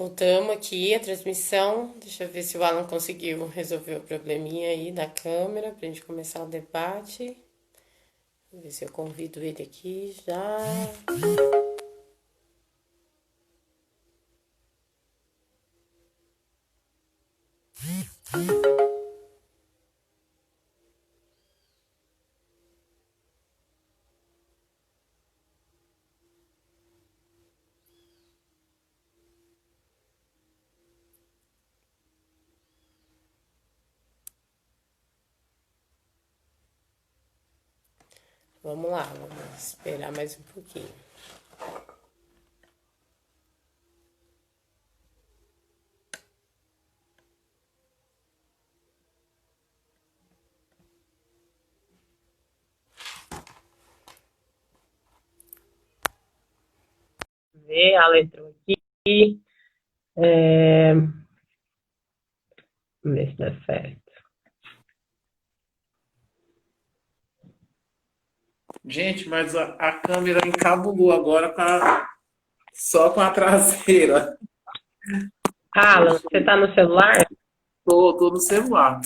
Voltamos aqui a transmissão. Deixa eu ver se o Alan conseguiu resolver o probleminha aí da câmera pra gente começar o debate. Vou ver se eu convido ele aqui já. Vamos lá, vamos esperar mais um pouquinho. Ver, ela entrou aqui. Vamos ver se dá certo. Gente, mas a câmera encabulou agora só com a traseira. Alan, você está no celular? Tô no celular.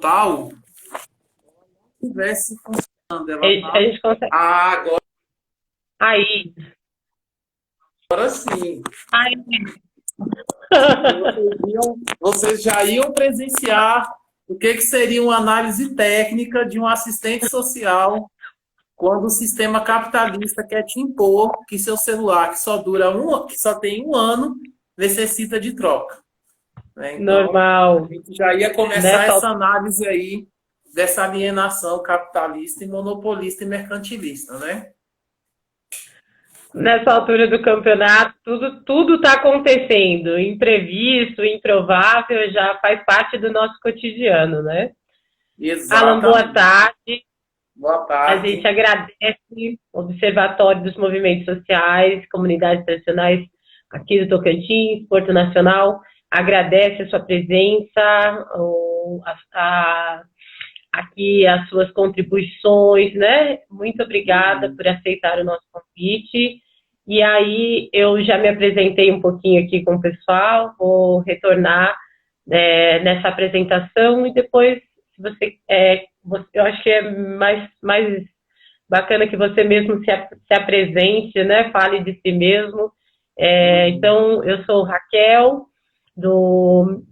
Tal, se tivesse funcionando, ela A tá. gente consegue. Ah, agora Aí. sim. Aí. Vocês já iam presenciar o que seria uma análise técnica de um assistente social quando o sistema capitalista quer te impor que seu celular, que só tem um ano, necessita de troca. Né? Então, a Normal. gente já ia começar Nessa, essa análise aí dessa alienação capitalista e monopolista e mercantilista, né? nessa altura do campeonato, tudo está acontecendo. Imprevisto, improvável, já faz parte do nosso cotidiano, né? Alan, boa Exatamente. tarde. Boa A gente tarde. agradece o Observatório dos Movimentos Sociais, Comunidades Tradicionais aqui do Tocantins, Porto Nacional, agradece a sua presença, aqui as suas contribuições, né? Muito obrigada por aceitar o nosso convite. E aí eu já me apresentei um pouquinho aqui com o pessoal, vou retornar nessa apresentação e depois, se eu acho que é mais bacana que você mesmo se apresente, né? Fale de si mesmo. Uhum. Então, eu sou Raquel, do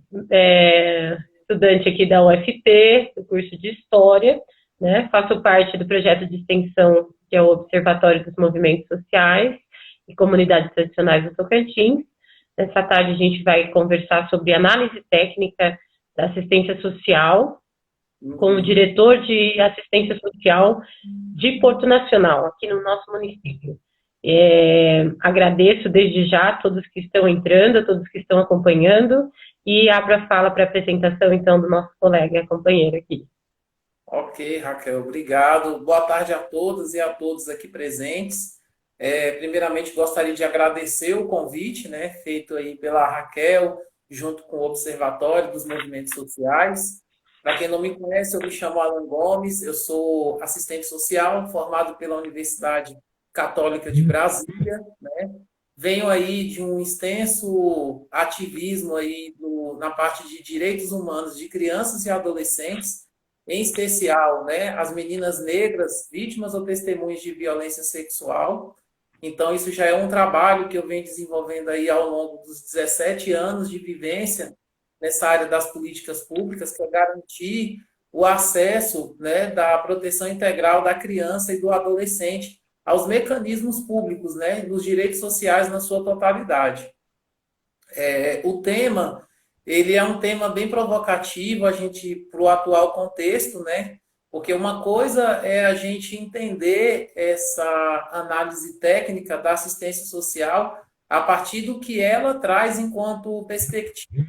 estudante aqui da UFT, do curso de História, né? Faço parte do projeto de extensão, que é o Observatório dos Movimentos Sociais e Comunidades Tradicionais do Tocantins. Nessa tarde a gente vai conversar sobre análise técnica da assistência social com o Uhum. diretor de assistência social de Porto Nacional, aqui no nosso município. Agradeço desde já a todos que estão entrando, a todos que estão acompanhando, e abro a fala para a apresentação, então, do nosso colega e companheiro aqui. Ok, Raquel, obrigado. Boa tarde a todas e a todos aqui presentes. Primeiramente, gostaria de agradecer o convite, né, feito aí pela Raquel, junto com o Observatório dos Movimentos Sociais. Para quem não me conhece, eu me chamo Alan Gomes, eu sou assistente social formado pela Universidade Católica de Brasília, né? Venho aí de um extenso ativismo aí na parte de direitos humanos de crianças e adolescentes, em especial, né, as meninas negras, vítimas ou testemunhas de violência sexual. Então, isso já é um trabalho que eu venho desenvolvendo aí ao longo dos 17 anos de vivência nessa área das políticas públicas, que é garantir o acesso, né, da proteção integral da criança e do adolescente aos mecanismos públicos, né, dos direitos sociais na sua totalidade. O tema, ele é um tema bem provocativo, a gente, para o atual contexto, né? Porque uma coisa é a gente entender essa análise técnica da assistência social a partir do que ela traz enquanto perspectiva,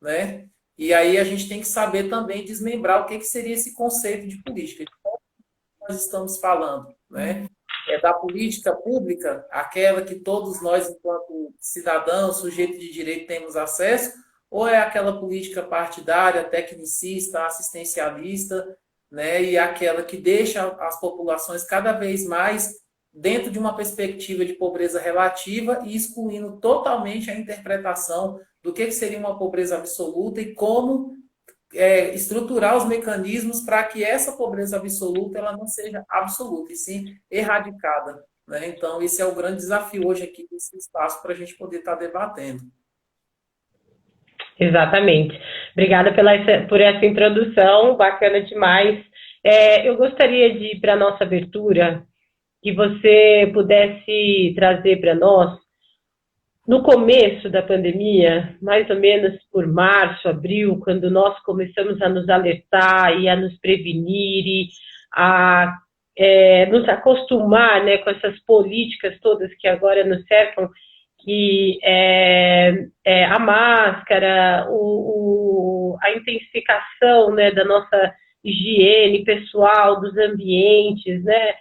né? E aí a gente tem que saber também desmembrar o que seria esse conceito de política, de como nós estamos falando, né? Da política pública, aquela que todos nós, enquanto cidadãos, sujeitos de direito, temos acesso, ou é aquela política partidária, tecnicista, assistencialista, né? E aquela que deixa as populações cada vez mais dentro de uma perspectiva de pobreza relativa e excluindo totalmente a interpretação do que seria uma pobreza absoluta e como estruturar os mecanismos para que essa pobreza absoluta ela não seja absoluta, e sim erradicada. Né? Então, esse é o grande desafio hoje aqui desse espaço para a gente poder estar debatendo. Exatamente. Obrigada por essa introdução, bacana demais. Eu gostaria de, para a nossa abertura, que você pudesse trazer para nós, no começo da pandemia, mais ou menos por março, abril, quando nós começamos a nos alertar e a nos prevenir e a nos acostumar, né, com essas políticas todas que agora nos cercam, que a máscara, a intensificação, né, da nossa higiene pessoal, dos ambientes, né,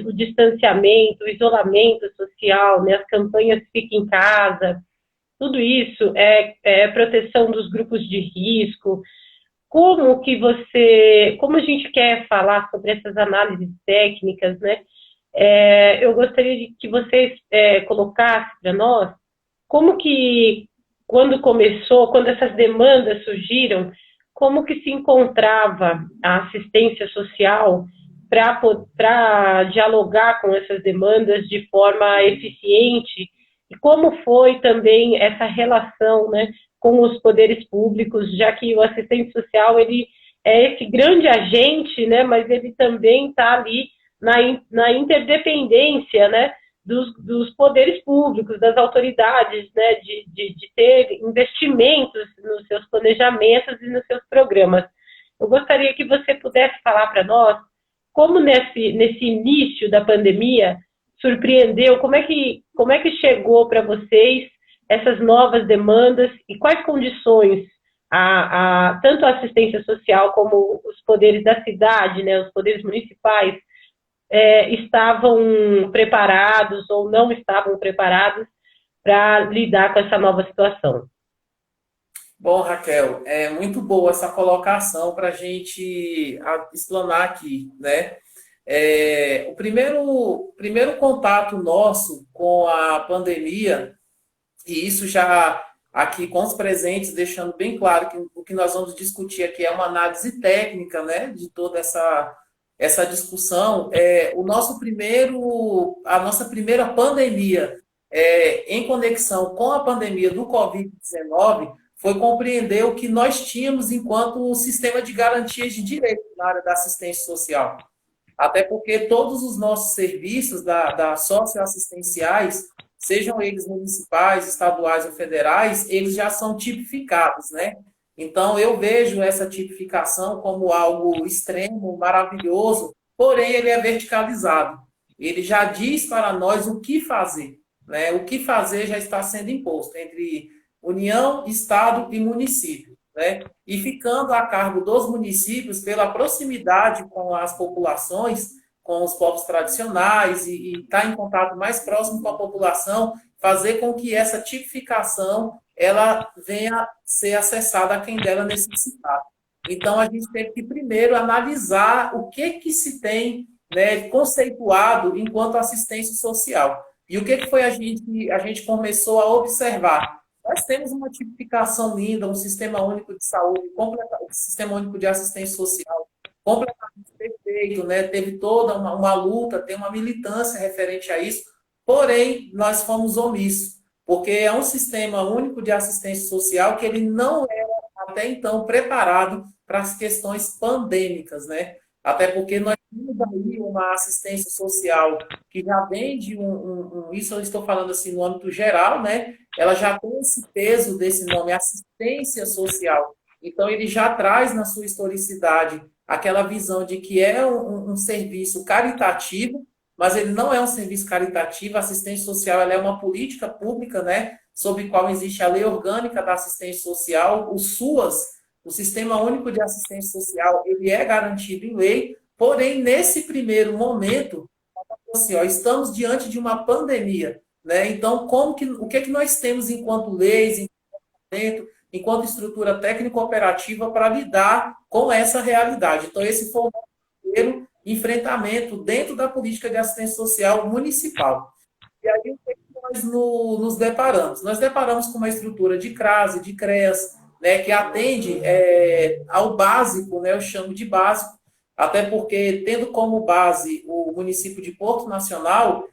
o distanciamento, o isolamento social, né, as campanhas Fica em Casa, tudo isso é proteção dos grupos de risco. Como a gente quer falar sobre essas análises técnicas, né? Eu gostaria de que vocês colocassem para nós como que, quando essas demandas surgiram, como que se encontrava a assistência social para dialogar com essas demandas de forma eficiente, e como foi também essa relação, né, com os poderes públicos, já que o assistente social ele é esse grande agente, né, mas ele também está ali na interdependência, né, dos poderes públicos, das autoridades, né, de ter investimentos nos seus planejamentos e nos seus programas. Eu gostaria que você pudesse falar para nós como nesse início da pandemia surpreendeu, como é que chegou para vocês essas novas demandas e quais condições tanto a assistência social como os poderes da cidade, né, os poderes municipais, estavam preparados ou não estavam preparados para lidar com essa nova situação. Bom, Raquel, é muito boa essa colocação para a gente explanar aqui, né? O primeiro contato nosso com a pandemia, e isso já aqui com os presentes, deixando bem claro que o que nós vamos discutir aqui é uma análise técnica, né, de toda essa discussão. A nossa primeira pandemia em conexão com a pandemia do Covid-19 foi compreender o que nós tínhamos enquanto sistema de garantias de direito na área da assistência social. Até porque todos os nossos serviços da socioassistenciais, sejam eles municipais, estaduais ou federais, eles já são tipificados, né? Então, eu vejo essa tipificação como algo extremo, maravilhoso, porém, ele é verticalizado. Ele já diz para nós o que fazer, né? O que fazer já está sendo imposto entre União, Estado e município, né? E ficando a cargo dos municípios pela proximidade com as populações, com os povos tradicionais e estar em contato mais próximo com a população, fazer com que essa tipificação ela venha ser acessada a quem dela necessitar. Então, a gente teve que primeiro analisar o que se tem, né, conceituado enquanto assistência social. E o que foi a gente começou a observar? Nós temos uma tipificação linda, um sistema único de saúde, um sistema único de assistência social, completamente perfeito, né? Teve toda uma luta, tem uma militância referente a isso, porém, nós fomos omissos, porque é um sistema único de assistência social que ele não era, até então, preparado para as questões pandêmicas, né? Até porque nós temos aí uma assistência social que já vem de isso eu estou falando assim no âmbito geral, né? Ela já tem esse peso desse nome, assistência social. Então, ele já traz na sua historicidade aquela visão de que é um serviço caritativo, mas ele não é um serviço caritativo. A assistência social ela é uma política pública, né? Sobre a qual existe a Lei Orgânica da Assistência Social, o SUAS, o Sistema Único de Assistência Social, ele é garantido em lei, porém, nesse primeiro momento, assim, estamos diante de uma pandemia, né? Então, o que nós temos enquanto leis, enquanto estrutura técnico-operativa para lidar com essa realidade? Então, esse foi o primeiro enfrentamento dentro da política de assistência social municipal. E aí, o que nós nos deparamos? Nós deparamos com uma estrutura de CRAS e de CREAS, né, que atende ao básico, né, eu chamo de básico, até porque, tendo como base o município de Porto Nacional,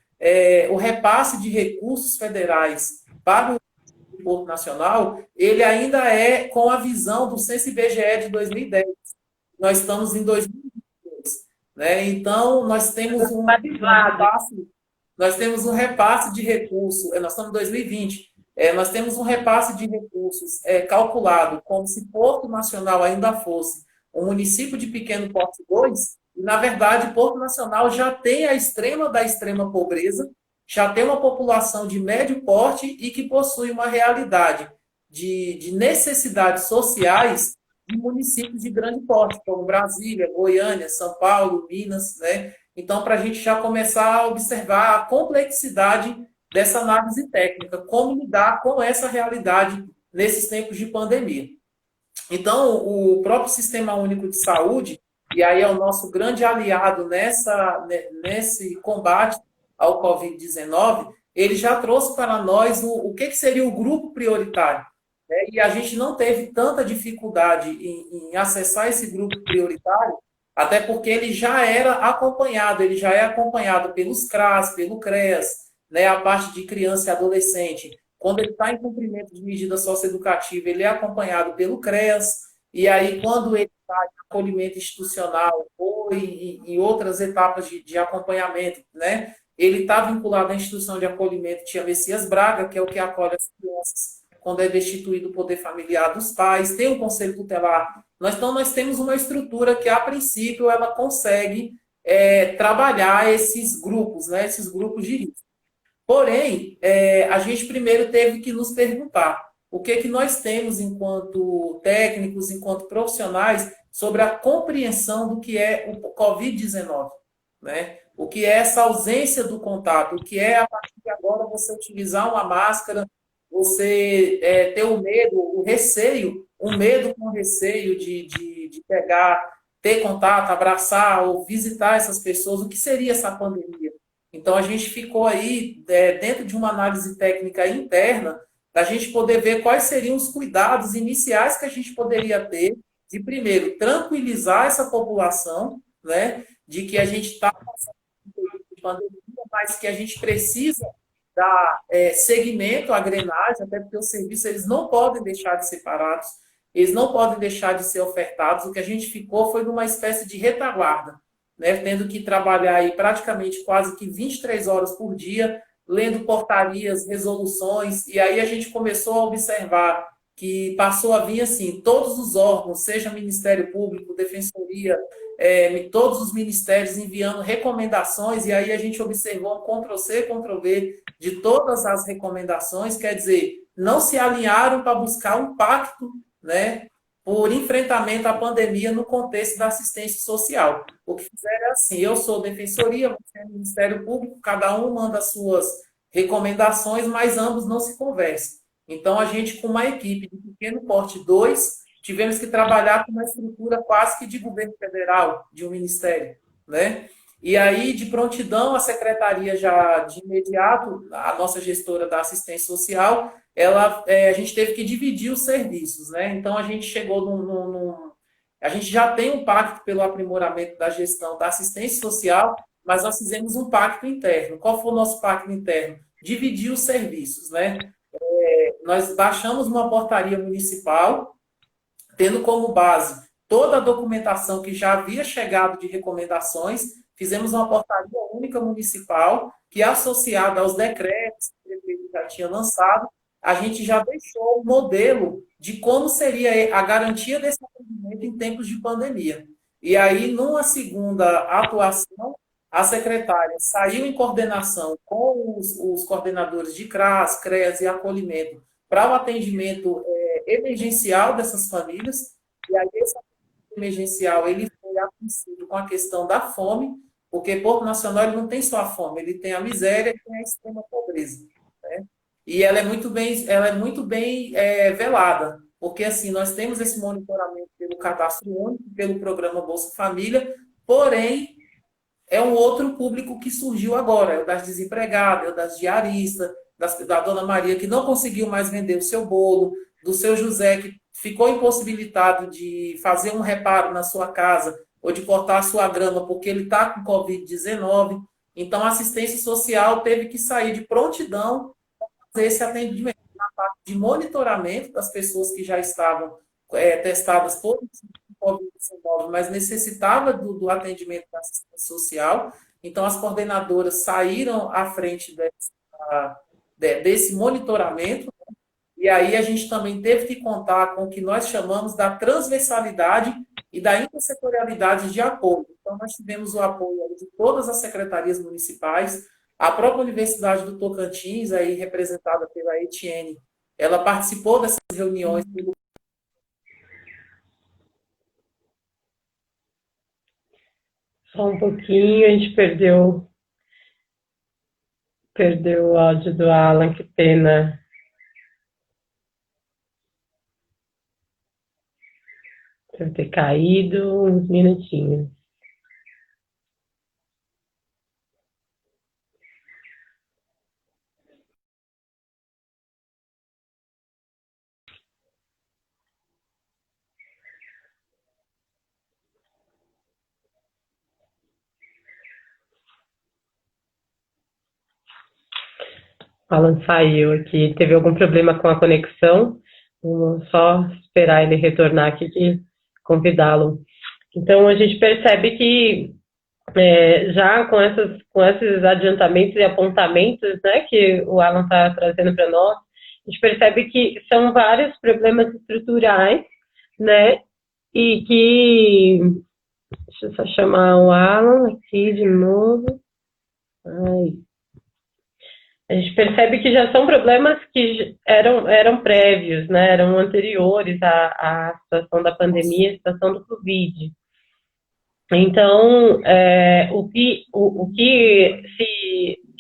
o repasse de recursos federais para o Porto Nacional, ele ainda é com a visão do Censo-IBGE de 2010. Nós estamos em 2022, né? Então, nós temos um repasse de recursos, nós estamos em 2020, nós temos um repasse de recursos calculado como se Porto Nacional ainda fosse um município de pequeno porte 2, e, na verdade, Porto Nacional já tem a extrema da extrema pobreza, já tem uma população de médio porte e que possui uma realidade de necessidades sociais de municípios de grande porte, como Brasília, Goiânia, São Paulo, Minas, né? Então, para a gente já começar a observar a complexidade dessa análise técnica, como lidar com essa realidade nesses tempos de pandemia. Então, o próprio Sistema Único de Saúde, e aí é o nosso grande aliado nesse combate ao Covid-19, ele já trouxe para nós o que seria o grupo prioritário, né? E a gente não teve tanta dificuldade em acessar esse grupo prioritário, até porque ele já é acompanhado pelos CRAS, pelo CREAS, né, a parte de criança e adolescente. Quando ele está em cumprimento de medida socioeducativa, ele é acompanhado pelo CREAS, e aí quando ele está em acolhimento institucional ou em outras etapas de acompanhamento, né, ele está vinculado à instituição de acolhimento Tia Messias Braga, que é o que acolhe as crianças quando é destituído o poder familiar dos pais, tem um conselho tutelar. Então, nós temos uma estrutura que, a princípio, ela consegue trabalhar esses grupos, né, esses grupos de risco. Porém, a gente primeiro teve que nos perguntar o que nós temos enquanto técnicos, enquanto profissionais, sobre a compreensão do que é o Covid-19, né? O que é essa ausência do contato, o que é, a partir de agora, você utilizar uma máscara, você ter o medo, o medo com receio de pegar, ter contato, abraçar ou visitar essas pessoas, o que seria essa pandemia? Então, a gente ficou aí dentro de uma análise técnica interna, da gente poder ver quais seriam os cuidados iniciais que a gente poderia ter de, primeiro, tranquilizar essa população, né, de que a gente está passando por uma pandemia, mas que a gente precisa dar segmento à engrenagem, até porque os serviços eles não podem deixar de ser parados, eles não podem deixar de ser ofertados. O que a gente ficou foi numa espécie de retaguarda, né, tendo que trabalhar aí praticamente quase que 23 horas por dia, lendo portarias, resoluções, e aí a gente começou a observar que passou a vir assim, todos os órgãos, seja Ministério Público, Defensoria, todos os ministérios enviando recomendações, e aí a gente observou um Ctrl+C, Ctrl+V de todas as recomendações, quer dizer, não se alinharam para buscar um pacto, né, por enfrentamento à pandemia no contexto da assistência social. O que fizeram é assim, eu sou Defensoria, você é Ministério Público, cada um manda as suas recomendações, mas ambos não se conversam. Então, a gente, com uma equipe de pequeno porte 2, tivemos que trabalhar com uma estrutura quase que de governo federal, de um ministério, né? E aí, de prontidão, a secretaria já, de imediato, a nossa gestora da assistência social, a gente teve que dividir os serviços, né? Então, a gente chegou a gente já tem um pacto pelo aprimoramento da gestão da assistência social, mas nós fizemos um pacto interno. Qual foi o nosso pacto interno? Dividir os serviços, né? Nós baixamos uma portaria municipal, tendo como base toda a documentação que já havia chegado de recomendações, fizemos uma portaria única municipal, que, associada aos decretos que o prefeito já tinha lançado, a gente já deixou o modelo de como seria a garantia desse atendimento em tempos de pandemia. E aí, numa segunda atuação, a secretária saiu em coordenação com os coordenadores de CRAS, CREAS e acolhimento para o atendimento emergencial dessas famílias. E aí, esse atendimento emergencial ele foi atingido com a questão da fome, porque Porto Nacional ele não tem só a fome, ele tem a miséria e tem a extrema pobreza, né? E ela é muito bem velada, porque assim, nós temos esse monitoramento pelo Cadastro Único, pelo programa Bolsa Família, porém, é um outro público que surgiu agora, é o das desempregadas, é o das diaristas, da Dona Maria que não conseguiu mais vender o seu bolo, do seu José que ficou impossibilitado de fazer um reparo na sua casa ou de cortar a sua grama porque ele está com Covid-19. Então, a assistência social teve que sair de prontidão para fazer esse atendimento na parte de monitoramento das pessoas que já estavam testadas positivas com Covid-19, mas necessitava do atendimento da assistência social. Então, as coordenadoras saíram à frente desse monitoramento, e aí a gente também teve que contar com o que nós chamamos da transversalidade e da intersetorialidade de apoio. Então, nós tivemos o apoio de todas as secretarias municipais, a própria Universidade do Tocantins, aí representada pela Etienne, ela participou dessas reuniões. Só um pouquinho, a gente perdeu o áudio do Alan, que pena. Deve ter caído uns minutinhos. Alan saiu aqui, teve algum problema com a conexão. Vamos só esperar ele retornar aqui e convidá-lo. Então, a gente percebe que já com esses adiantamentos e apontamentos, né, que o Alan está trazendo para nós, a gente percebe que são vários problemas estruturais, né, e que... Deixa eu só chamar o Alan aqui de novo. A gente percebe que já são problemas que eram prévios, né, eram anteriores à situação da pandemia, à situação do Covid. Então, o que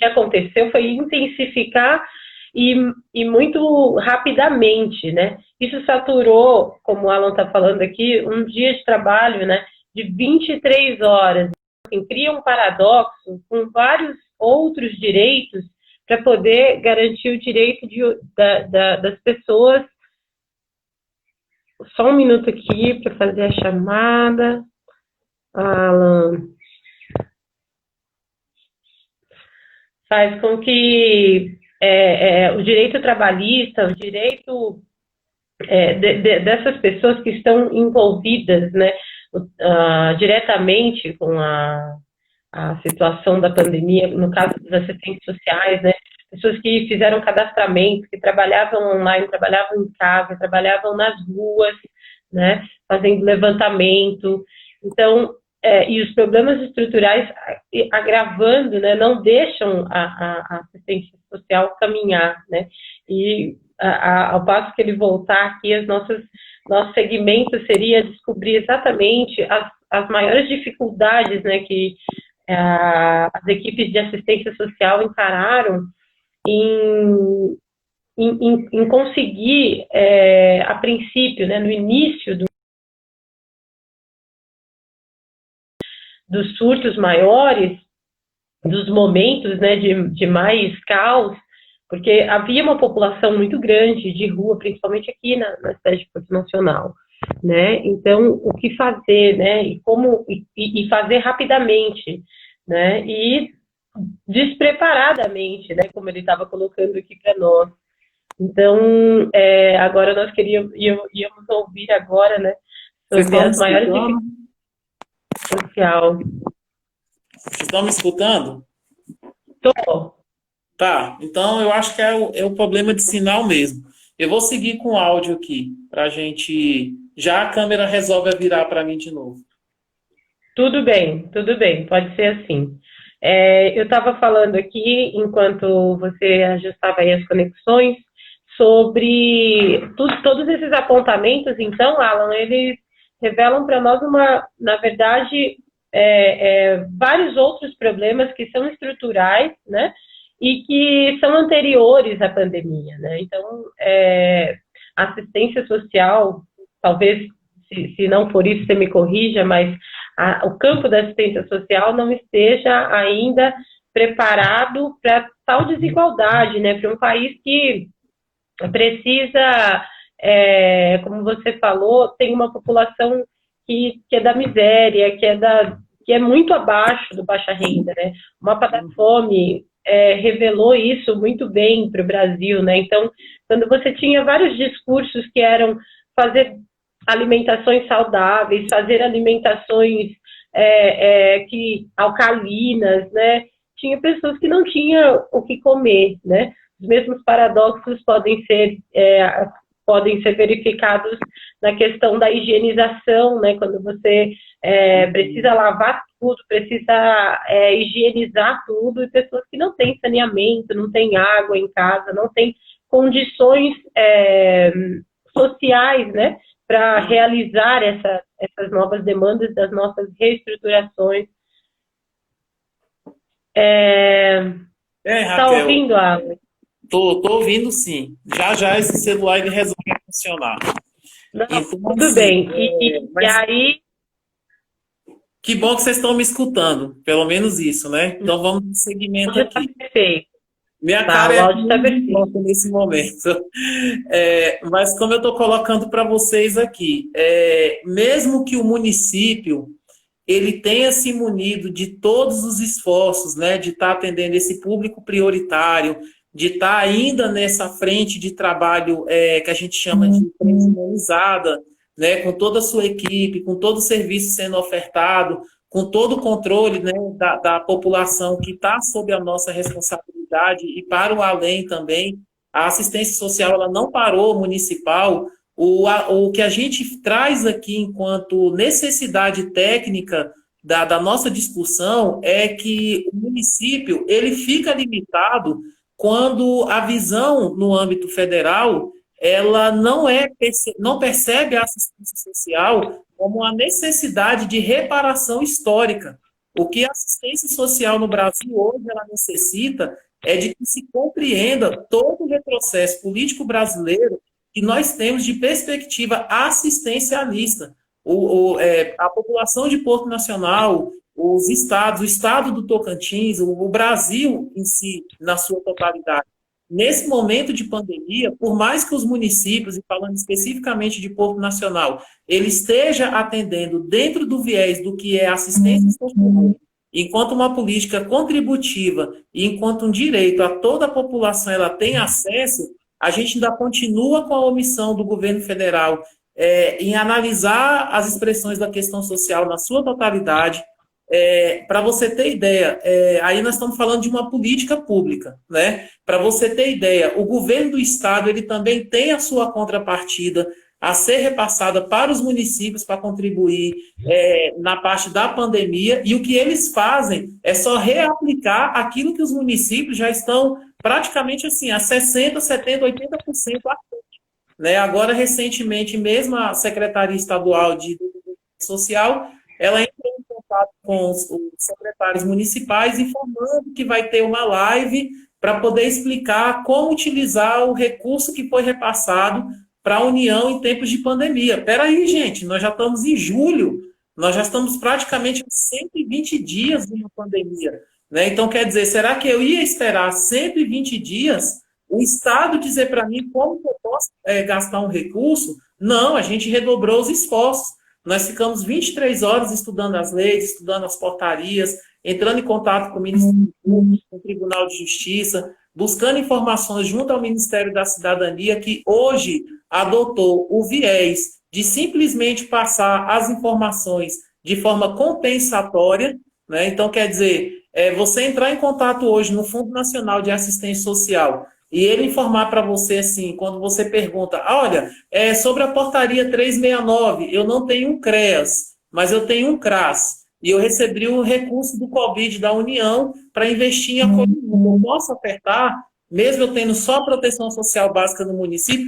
aconteceu foi intensificar e muito rapidamente, né? Isso saturou, como o Alan está falando aqui, um dia de trabalho, né, de 23 horas. Assim, cria um paradoxo com vários outros direitos para poder garantir o direito das pessoas. Só um minuto aqui para fazer a chamada. Alan, faz com que o direito trabalhista, o direito dessas pessoas que estão envolvidas, né, diretamente com a situação da pandemia, no caso dos assistentes sociais, né, pessoas que fizeram cadastramento, que trabalhavam online, trabalhavam em casa, trabalhavam nas ruas, né, fazendo levantamento. Então, e os problemas estruturais agravando, né, não deixam a assistência social caminhar, né, e ao passo que ele voltar aqui, nosso segmento seria descobrir exatamente as maiores dificuldades, né, que as equipes de assistência social encararam em conseguir, a princípio, né, no início dos surtos maiores, dos momentos, né, de mais caos, porque havia uma população muito grande de rua, principalmente aqui na cidade de Porto Nacional, né? Então, o que fazer, né? E fazer rapidamente, né? E despreparadamente, né? Como ele estava colocando aqui para nós. Então, agora nós íamos ouvir agora, né? Sobre as maiores dificuldades social. Vocês estão me escutando? Tô. Tá, então eu acho que é o problema de sinal mesmo. Eu vou seguir com o áudio aqui, para a gente... Já a câmera resolve virar para mim de novo. Tudo bem, pode ser assim. Eu estava falando aqui, enquanto você ajustava aí as conexões, sobre todos esses apontamentos. Então, Alan, eles revelam para nós na verdade, vários outros problemas que são estruturais, né, e que são anteriores à pandemia, né. Então, a assistência social, talvez, se não for isso, você me corrija, mas o campo da assistência social não esteja ainda preparado para tal desigualdade, né? Para um país que precisa, como você falou, tem uma população que é da miséria, que é muito abaixo do baixa renda, né? O mapa da fome revelou isso muito bem para o Brasil, né? Então, quando você tinha vários discursos que eram fazer alimentações saudáveis, fazer alimentações alcalinas, né? Tinha pessoas que não tinham o que comer, né? Os mesmos paradoxos podem ser verificados na questão da higienização, né? Quando você precisa lavar tudo, precisa higienizar tudo, e pessoas que não têm saneamento, não têm água em casa, não têm condições sociais, né? Para realizar essas novas demandas das nossas reestruturações. Tá ouvindo, Alan? Tô ouvindo, sim. Já esse celular ele resolve funcionar. Não, então, tudo assim, bem. E aí... Que bom que vocês estão me escutando. Pelo menos isso, né? Então vamos no segmento aqui. Tá perfeito. Minha cara é muito nesse momento. Mas como eu estou colocando para vocês aqui, mesmo que o município ele tenha se munido de todos os esforços, né, de estar atendendo esse público prioritário, de estar ainda nessa frente de trabalho que a gente chama de frente humanizada, né, com toda a sua equipe, com todo o serviço sendo ofertado, com todo o controle, né, da população que está sob a nossa responsabilidade e para o além também. A assistência social ela não parou municipal. O que a gente traz aqui enquanto necessidade técnica da nossa discussão é que o município ele fica limitado quando a visão no âmbito federal ela não percebe a assistência social como uma necessidade de reparação histórica. O que a assistência social no Brasil hoje ela necessita é de que se compreenda todo o retrocesso político brasileiro que nós temos de perspectiva assistencialista. A população de Porto Nacional, os estados, o estado do Tocantins, o Brasil em si, na sua totalidade. Nesse momento de pandemia, por mais que os municípios, e falando especificamente de Porto Nacional, ele esteja atendendo dentro do viés do que é assistência social, enquanto uma política contributiva e enquanto um direito a toda a população ela tem acesso, a gente ainda continua com a omissão do governo federal em analisar as expressões da questão social na sua totalidade. Para você ter ideia, aí nós estamos falando de uma política pública, né? Para você ter ideia, o governo do estado ele também tem a sua contrapartida a ser repassada para os municípios para contribuir na parte da pandemia, e o que eles fazem é só reaplicar aquilo que os municípios já estão praticamente assim, a 60%, 70%, 80% à frente, né? Agora, recentemente, mesmo a Secretaria Estadual de Desenvolvimento Social, ela entrou em contato com os secretários municipais, informando que vai ter uma live para poder explicar como utilizar o recurso que foi repassado para a União em tempos de pandemia. Espera aí, gente, nós já estamos em julho, nós já estamos praticamente 120 dias de uma pandemia, né? Então, quer dizer, será que eu ia esperar 120 dias o Estado dizer para mim como que eu posso gastar um recurso? Não, a gente redobrou os esforços. Nós ficamos 23 horas estudando as leis, estudando as portarias, entrando em contato com o Ministério Público, com o Tribunal de Justiça, buscando informações junto ao Ministério da Cidadania, que hoje adotou o viés de simplesmente passar as informações de forma compensatória, né? Então, quer dizer, você entrar em contato hoje no Fundo Nacional de Assistência Social e ele informar para você assim, quando você pergunta, olha, sobre a portaria 369, eu não tenho um CREAS, mas eu tenho um CRAS, e eu recebi o recurso do Covid da União para investir em acolhimento. Eu posso ofertar, mesmo eu tendo só proteção social básica no município,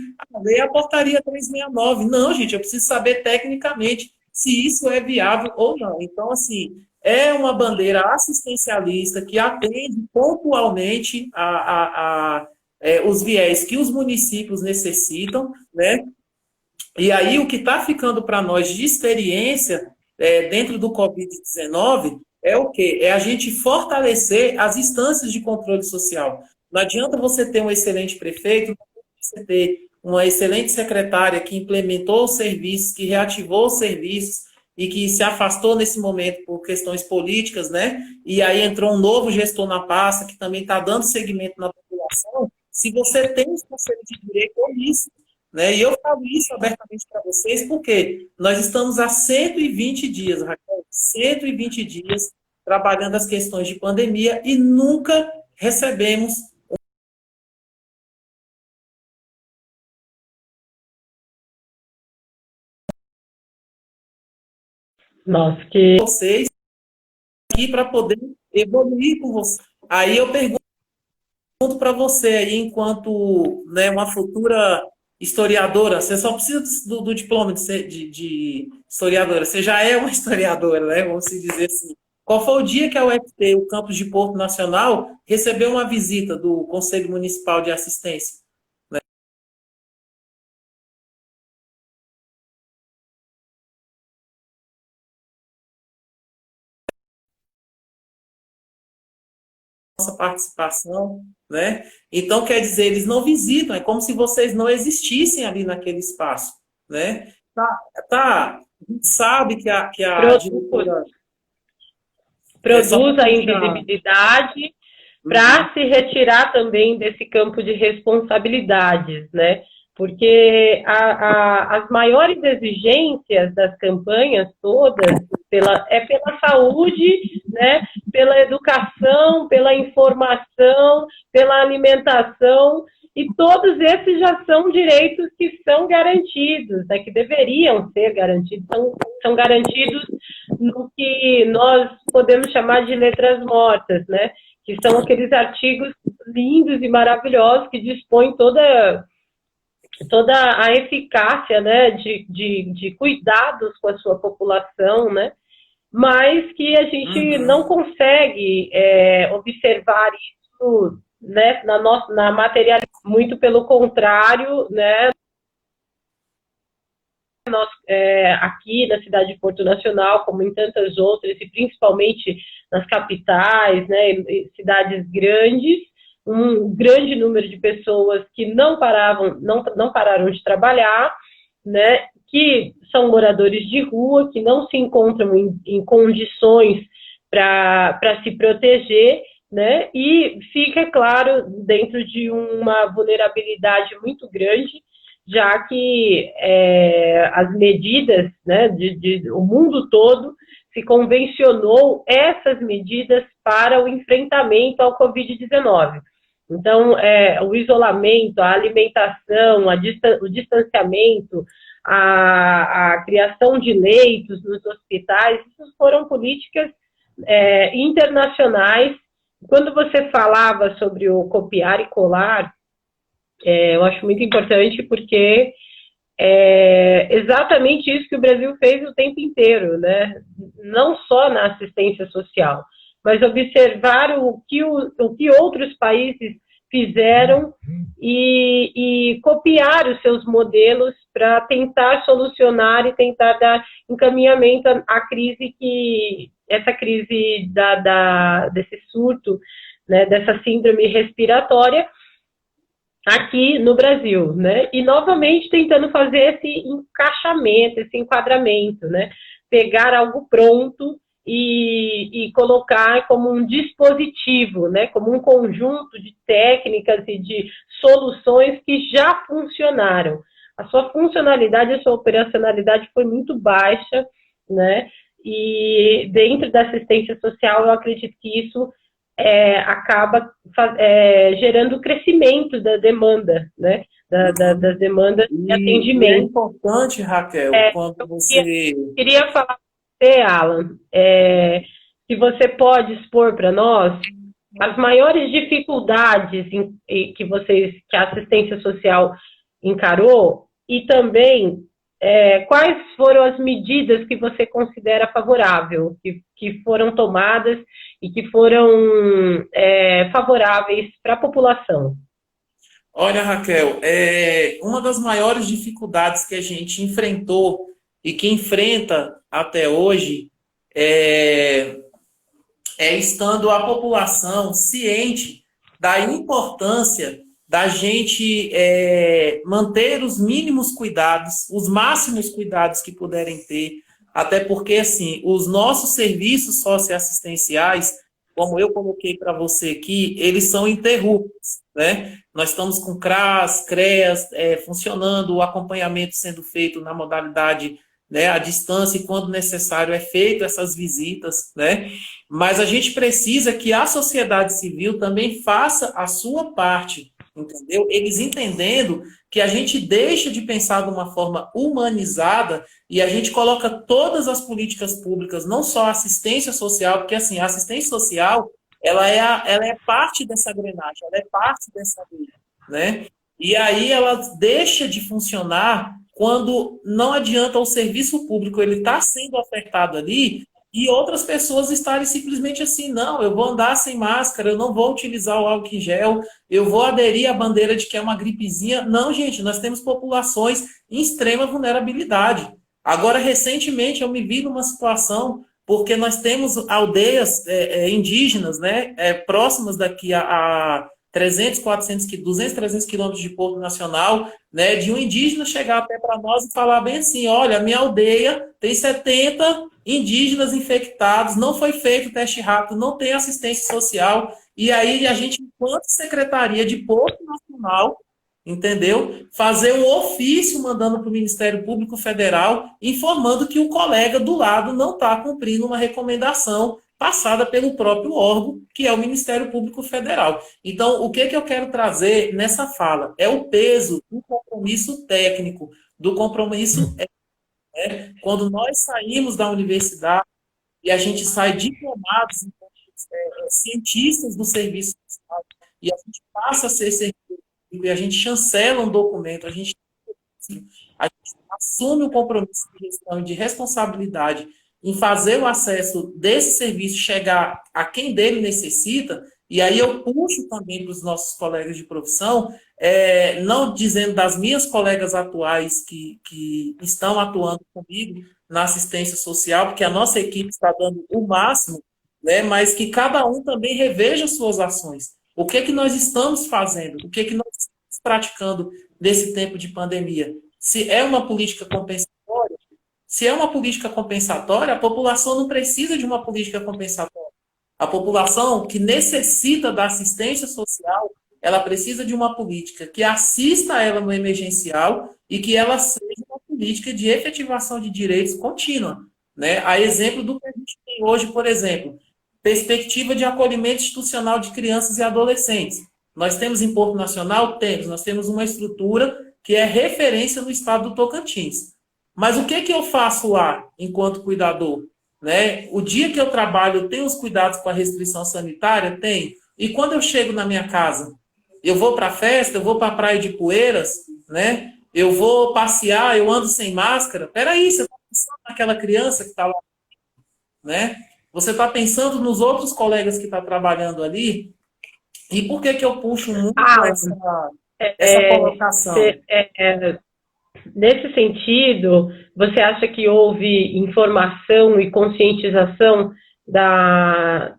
a portaria 369. Não, gente, eu preciso saber tecnicamente se isso é viável ou não. Então, assim, é uma bandeira assistencialista que atende pontualmente os viés que os municípios necessitam, né? E aí o que está ficando para nós de experiência dentro do Covid-19 é o quê? É a gente fortalecer as instâncias de controle social. Não adianta você ter um excelente prefeito, não adianta você ter uma excelente secretária que implementou os serviços, que reativou os serviços e que se afastou nesse momento por questões políticas, né? E aí entrou um novo gestor na pasta que também está dando seguimento na população. Se você tem os conselhos de direito, é isso. Né? E eu falo isso abertamente para vocês, porque nós estamos há 120 dias, Raquel, 120 dias trabalhando as questões de pandemia e nunca recebemos Nossa, que vocês aqui para poder evoluir com vocês. Aí eu pergunto para você aí, enquanto, né, uma futura historiadora, você só precisa do diploma de historiadora, você já é uma historiadora, né, vamos dizer assim. Qual foi o dia que a UFT, o campus de Porto Nacional, recebeu uma visita do Conselho Municipal de Assistência? Né? Nossa participação, né? Então, quer dizer, eles não visitam, é como se vocês não existissem ali naquele espaço, né? A gente sabe que a diretora... produz a invisibilidade para se retirar também desse campo de responsabilidades, né? Porque as maiores exigências das campanhas todas é pela saúde, né? Pela educação, pela informação, pela alimentação, e todos esses já são direitos que são garantidos, né? Que deveriam ser garantidos, são garantidos no que nós podemos chamar de letras mortas, né? Que são aqueles artigos lindos e maravilhosos que dispõem toda a eficácia, né, de cuidados com a sua população, né, mas que a gente não consegue observar isso, né, na materialidade, muito pelo contrário, né, nós, aqui na cidade de Porto Nacional, como em tantas outras, e principalmente nas capitais, né, cidades grandes, um grande número de pessoas que não pararam de trabalhar, né, que são moradores de rua, que não se encontram em condições para se proteger, né, e fica, claro, dentro de uma vulnerabilidade muito grande, já que as medidas, né, o mundo todo se convencionou essas medidas para o enfrentamento ao Covid-19. Então, o isolamento, a alimentação, o distanciamento, a criação de leitos nos hospitais, isso foram políticas internacionais. Quando você falava sobre o copiar e colar, eu acho muito importante porque é exatamente isso que o Brasil fez o tempo inteiro, né? Não só na assistência social, mas observar o que outros países fizeram e copiar os seus modelos para tentar solucionar e tentar dar encaminhamento à crise essa crise desse surto, né, dessa síndrome respiratória, aqui no Brasil, né? E novamente tentando fazer esse encaixamento, esse enquadramento, né? Pegar algo pronto e colocar como um dispositivo, né? Como um conjunto de técnicas e de soluções que já funcionaram. A sua funcionalidade, a sua operacionalidade foi muito baixa, né? E dentro da assistência social, eu acredito que isso acaba gerando crescimento da demanda, né? Das demandas de atendimento. É importante, Raquel, quando você... Queria falar com você, Alan, que você pode expor para nós as maiores dificuldades que a assistência social encarou e também quais foram as medidas que você considera favorável, que foram tomadas e que foram favoráveis para a população? Olha, Raquel, uma das maiores dificuldades que a gente enfrentou e que enfrenta até hoje estando a população ciente da importância da gente manter os mínimos cuidados, os máximos cuidados que puderem ter, até porque, assim, os nossos serviços socioassistenciais, como eu coloquei para você aqui, eles são interruptos, né? Nós estamos com CRAS, CREAS, funcionando, o acompanhamento sendo feito na modalidade, né, à distância, e quando necessário é feito essas visitas, né? Mas a gente precisa que a sociedade civil também faça a sua parte, entendeu? Eles entendendo que a gente deixa de pensar de uma forma humanizada e a gente coloca todas as políticas públicas, não só a assistência social, porque assim, a assistência social, ela é parte dessa engrenagem, ela é parte dessa vida, né? E aí ela deixa de funcionar quando não adianta o serviço público, ele está sendo ofertado ali, e outras pessoas estarem simplesmente assim, não, eu vou andar sem máscara, eu não vou utilizar o álcool em gel, eu vou aderir à bandeira de que é uma gripezinha. Não, gente, nós temos populações em extrema vulnerabilidade. Agora, recentemente, eu me vi numa situação, porque nós temos aldeias indígenas, né, próximas daqui a 300, 400, 200, 300 quilômetros de Porto Nacional, né, de um indígena chegar até para nós e falar bem assim, olha, a minha aldeia tem 70 indígenas infectados, não foi feito teste rápido, não tem assistência social, e aí a gente, enquanto Secretaria de Porto Nacional, entendeu? Fazer um ofício mandando para o Ministério Público Federal, informando que o colega do lado não está cumprindo uma recomendação passada pelo próprio órgão, que é o Ministério Público Federal. Então, o que eu quero trazer nessa fala? É o peso do compromisso técnico, do compromisso quando nós saímos da universidade e a gente sai diplomados, cientistas do serviço social, e a gente passa a ser servidor público, e a gente chancela um documento, a gente assume o compromisso de gestão e de responsabilidade em fazer o acesso desse serviço chegar a quem dele necessita, e aí eu puxo também para os nossos colegas de profissão, não dizendo das minhas colegas atuais que estão atuando comigo na assistência social, porque a nossa equipe está dando o máximo, né, mas que cada um também reveja suas ações. O que é que nós estamos fazendo? O que é que nós estamos praticando nesse tempo de pandemia? Se é uma política compensatória, se é uma política compensatória, a população não precisa de uma política compensatória. A população que necessita da assistência social, ela precisa de uma política que assista ela no emergencial e que ela seja uma política de efetivação de direitos contínua, né? A exemplo do que a gente tem hoje, por exemplo, perspectiva de acolhimento institucional de crianças e adolescentes. Nós temos em Porto Nacional? Temos. Nós temos uma estrutura que é referência no estado do Tocantins. Mas o que eu faço lá, enquanto cuidador? Né? O dia que eu trabalho, eu tenho os cuidados com a restrição sanitária? Tem. E quando eu chego na minha casa, eu vou para a festa, eu vou para a praia de Poeiras, né? Eu vou passear, eu ando sem máscara. Peraí, você está pensando naquela criança que está lá, né? Você está pensando nos outros colegas que estão trabalhando ali? E por que eu puxo muito essa colocação? Nesse sentido, você acha que houve informação e conscientização da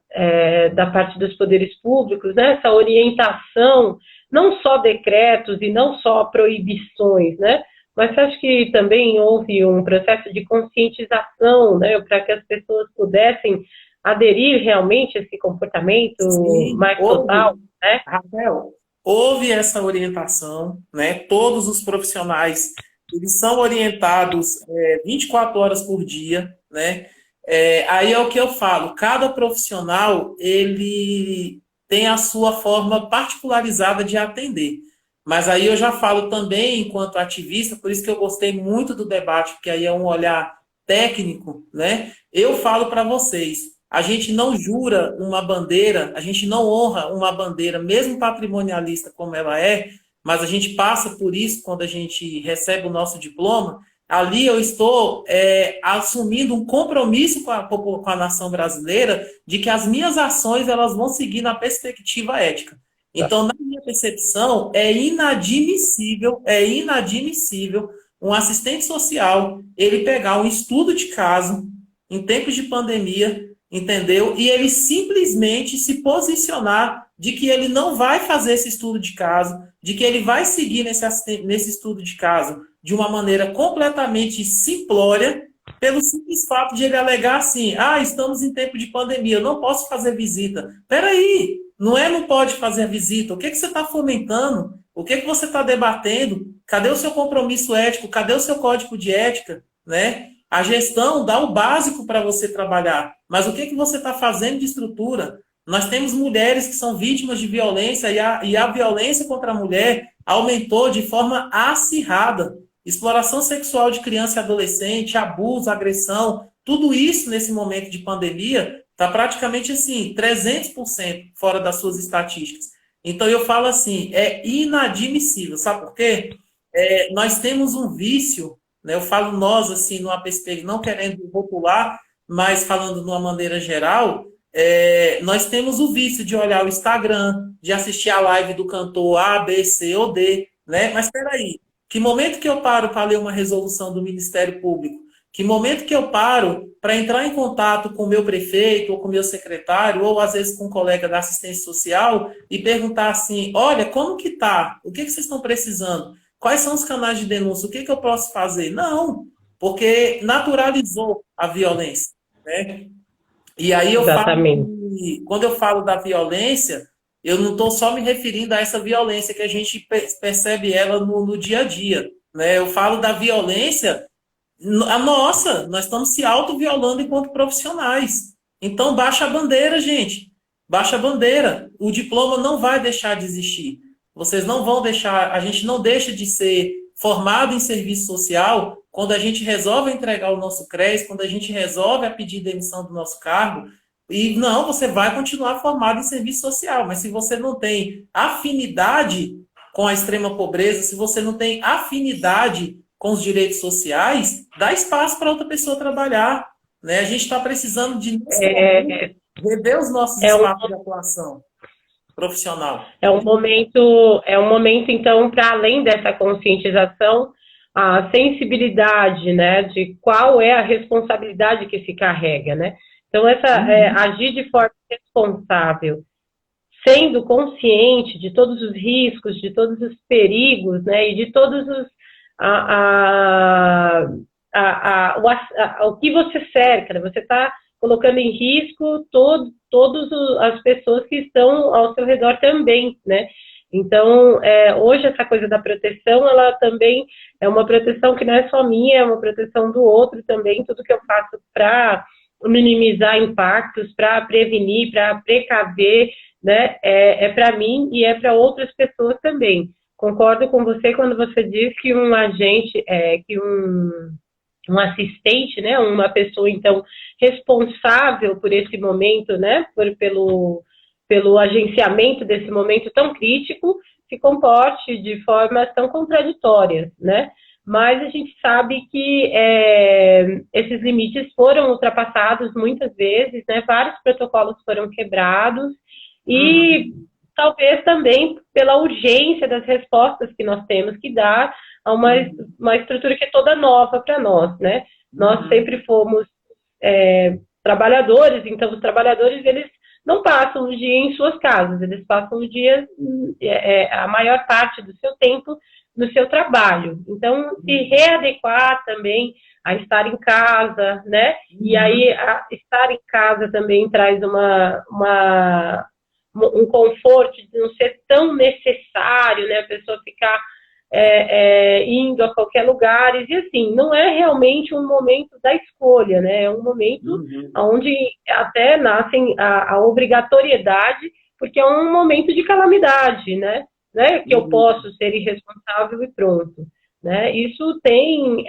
parte dos poderes públicos, né? Essa orientação, não só decretos e não só proibições, né? Mas você acha que também houve um processo de conscientização, né, para que as pessoas pudessem aderir realmente a esse comportamento mais total, né? Raquel, houve essa orientação, né? Todos os profissionais, eles são orientados 24 horas por dia, né? Aí é o que eu falo, cada profissional, ele tem a sua forma particularizada de atender. Mas aí eu já falo também, enquanto ativista, por isso que eu gostei muito do debate, porque aí é um olhar técnico, né? Eu falo para vocês, a gente não jura uma bandeira, a gente não honra uma bandeira, mesmo patrimonialista como ela é, mas a gente passa por isso quando a gente recebe o nosso diploma. Ali eu estou assumindo um compromisso com a nação brasileira de que as minhas ações elas vão seguir na perspectiva ética. Então, na minha percepção, é inadmissível um assistente social, ele pegar um estudo de caso em tempos de pandemia, entendeu? E ele simplesmente se posicionar de que ele não vai fazer esse estudo de caso, de que ele vai seguir nesse estudo de caso de uma maneira completamente simplória, pelo simples fato de ele alegar assim, estamos em tempo de pandemia, eu não posso fazer visita. Peraí, não pode fazer a visita. O que você está fomentando? O que você está debatendo? Cadê o seu compromisso ético? Cadê o seu código de ética? Né? A gestão dá o básico para você trabalhar, mas o que você está fazendo de estrutura? Nós temos mulheres que são vítimas de violência e a violência contra a mulher aumentou de forma acirrada. Exploração sexual de criança e adolescente, abuso, agressão, tudo isso nesse momento de pandemia está praticamente assim, 300% fora das suas estatísticas. Então eu falo assim, é inadmissível, sabe por quê? Nós temos um vício, né? Eu falo nós assim, numa perspectiva, não querendo rotular, mas falando de uma maneira geral, nós temos o vício de olhar o Instagram, de assistir a live do cantor A, B, C ou D, né? Mas espera aí, que momento que eu paro para ler uma resolução do Ministério Público? Que momento que eu paro para entrar em contato com o meu prefeito, ou com o meu secretário, ou às vezes com um colega da assistência social, e perguntar assim, olha, como que tá? O que vocês estão precisando? Quais são os canais de denúncia? O que eu posso fazer? Não, porque naturalizou a violência, né? E aí eu falo Exatamente. que, quando eu falo da violência, eu não estou só me referindo a essa violência que a gente percebe ela no dia a dia, né? Eu falo da violência, a nossa, nós estamos se autoviolando enquanto profissionais. Então, baixa a bandeira, gente. Baixa a bandeira. O diploma não vai deixar de existir. Vocês não vão deixar, a gente não deixa de ser formado em serviço social quando a gente resolve entregar o nosso CRES, quando a gente resolve a pedir demissão do nosso cargo. E não, você vai continuar formado em serviço social, mas se você não tem afinidade com a extrema pobreza, se você não tem afinidade com os direitos sociais, dá espaço para outra pessoa trabalhar. Né? A gente está precisando de rever os nossos espaços de atuação profissional. É um momento, então, para além dessa conscientização, a sensibilidade, né, de qual é a responsabilidade que se carrega, né? Então, agir de forma responsável, sendo consciente de todos os riscos, de todos os perigos, né, e de todos os o que você cerca, né? Você está colocando em risco todas as pessoas que estão ao seu redor também, né? Então, hoje essa coisa da proteção, ela também é uma proteção que não é só minha, é uma proteção do outro também. Tudo que eu faço para minimizar impactos, para prevenir, para precaver, né, é para mim e é para outras pessoas também. Concordo com você quando você diz que um agente, que um assistente, né, uma pessoa, então, responsável por esse momento, né, pelo agenciamento desse momento tão crítico, se comporte de formas tão contraditórias, né? Mas a gente sabe que esses limites foram ultrapassados muitas vezes, né? Vários protocolos foram quebrados e talvez também pela urgência das respostas que nós temos que dar a uma estrutura que é toda nova para nós, né? Nós sempre fomos trabalhadores, então os trabalhadores, eles não passam o dia em suas casas, eles passam o dia, a maior parte do seu tempo, no seu trabalho. Então, se readequar também a estar em casa, né? E aí, estar em casa também traz um conforto de não ser tão necessário, né? A pessoa ficar indo a qualquer lugar, e assim, não é realmente um momento da escolha, né? É um momento onde até nascem a obrigatoriedade, porque é um momento de calamidade, né? Que eu posso ser irresponsável e pronto, né? Isso tem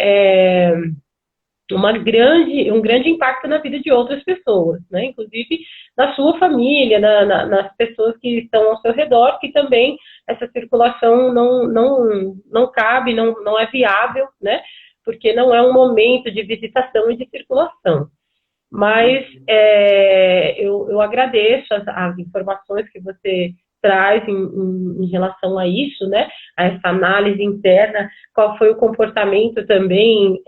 um grande impacto na vida de outras pessoas, né? Inclusive na sua família, nas pessoas que estão ao seu redor, que também essa circulação não cabe, não é viável, né? Porque não é um momento de visitação e de circulação. Mas eu agradeço as informações que você traz em relação a isso, né? A essa análise interna, qual foi o comportamento também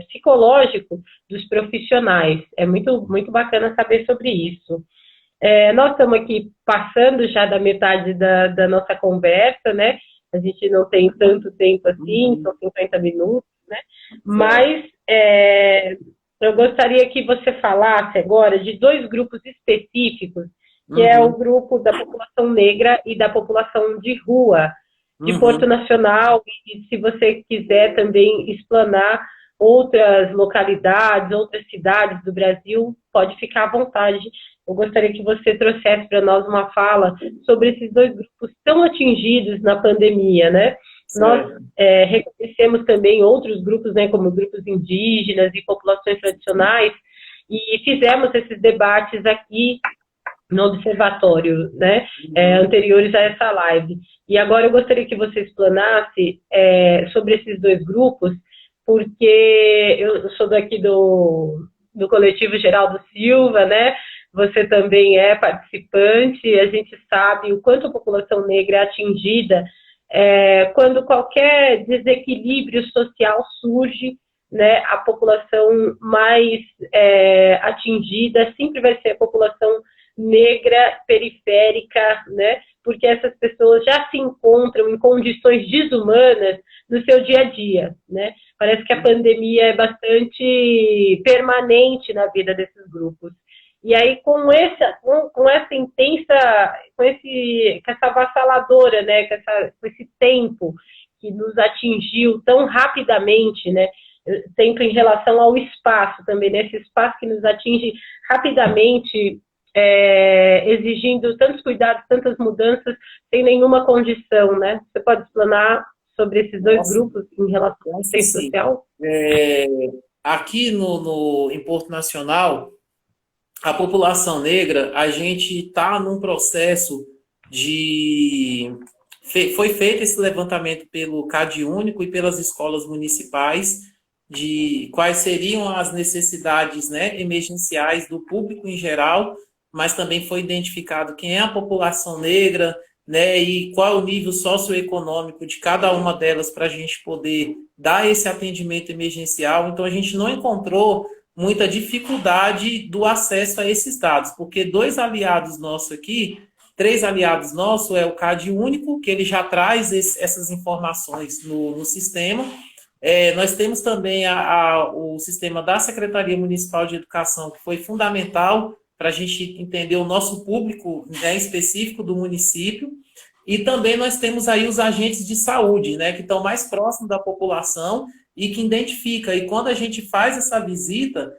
psicológico dos profissionais. É muito, muito bacana saber sobre isso. Nós estamos aqui passando já da metade da nossa conversa, né? A gente não tem tanto tempo assim, são 50 minutos, né? Mas eu gostaria que você falasse agora de 2 grupos específicos, que é o grupo da população negra e da população de rua, de Porto Nacional, e se você quiser também explanar outras localidades, outras cidades do Brasil, pode ficar à vontade. Eu gostaria que você trouxesse para nós uma fala sobre esses 2 grupos tão atingidos na pandemia, né? Nós reconhecemos também outros grupos, né, como grupos indígenas e populações tradicionais, e fizemos esses debates aqui no observatório, né, anteriores a essa live. E agora eu gostaria que você explanasse sobre esses 2 grupos, porque eu sou daqui do Coletivo Geraldo Silva, né? Você também é participante, a gente sabe o quanto a população negra é atingida quando qualquer desequilíbrio social surge, né? A população mais atingida sempre vai ser a população negra periférica, né? Porque essas pessoas já se encontram em condições desumanas no seu dia a dia, né? Parece que a pandemia é bastante permanente na vida desses grupos. E aí, com essa intensa, com essa avassaladora, né, com esse tempo que nos atingiu tão rapidamente, né, tempo em relação ao espaço também, né, esse espaço que nos atinge rapidamente, exigindo tantos cuidados, tantas mudanças, sem nenhuma condição, né? Você pode explanar sobre esses 2 grupos em relação ao tempo social? Aqui em Porto Nacional, a população negra, a gente está num processo foi feito esse levantamento pelo CadÚnico e pelas escolas municipais de quais seriam as necessidades, né, emergenciais do público em geral, mas também foi identificado quem é a população negra, né, e qual o nível socioeconômico de cada uma delas para a gente poder dar esse atendimento emergencial. Então, a gente não encontrou muita dificuldade do acesso a esses dados, porque 2 aliados nossos aqui, 3 aliados nossos, é o CadÚnico, que ele já traz essas informações no sistema. Nós temos também o sistema da Secretaria Municipal de Educação, que foi fundamental para a gente entender o nosso público, né, específico do município. E também nós temos aí os agentes de saúde, né, que estão mais próximos da população e que identifica. E quando a gente faz essa visita,